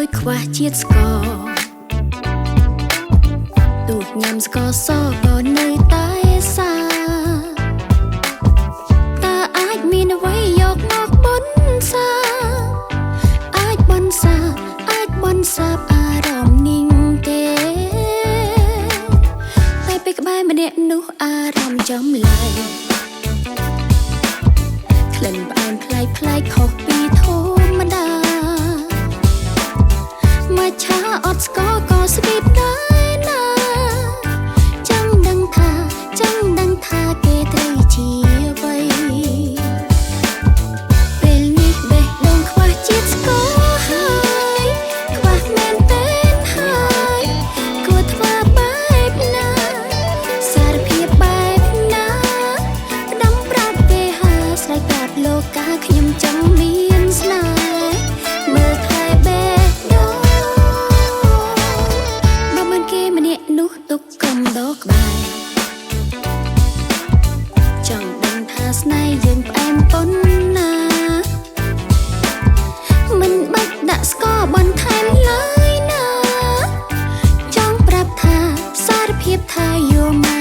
ដោយខ្វះជាតិស្ករទូចញ៉ាំស្ករសក៏នៅតែសាតើអាចមានអ្វីយកមកបន្សាអាចបន្សាអារម្មណ៍នេះទេតែពេលក្បែរម្នាក់នោះអារម្មណ៍ចំឡាយក្លិនផ្អែមប្លែកខុសពីធម្មតាមកឆាអត់ស្ករក៏ស្វីតដែរណាចង់ដឹងថាគេត្រូវជាអ្វីពេលនេះបេះដូងខ្វះជាតិស្ករហើយខ្វះមែនទេហើយគួរធ្វើបែបណាសារភាពបែបណាផ្ដំប្រាប់គេហាស្រ័យប្រាប់លោកកាខ្ញុំចង់មានស្នេហ៍មើលថែបេះដូងបើមិនគេម្នាក់នោះទុកកំដរក្បែរចង់ដឹងថាស្នេហ៍យើងផ្អែមប៉ុណ្ណាមិនបាច់ដាក់ស្ករបន្ថែមឡើយណាចង់ប្រាប់ថាសារភាពថា you're my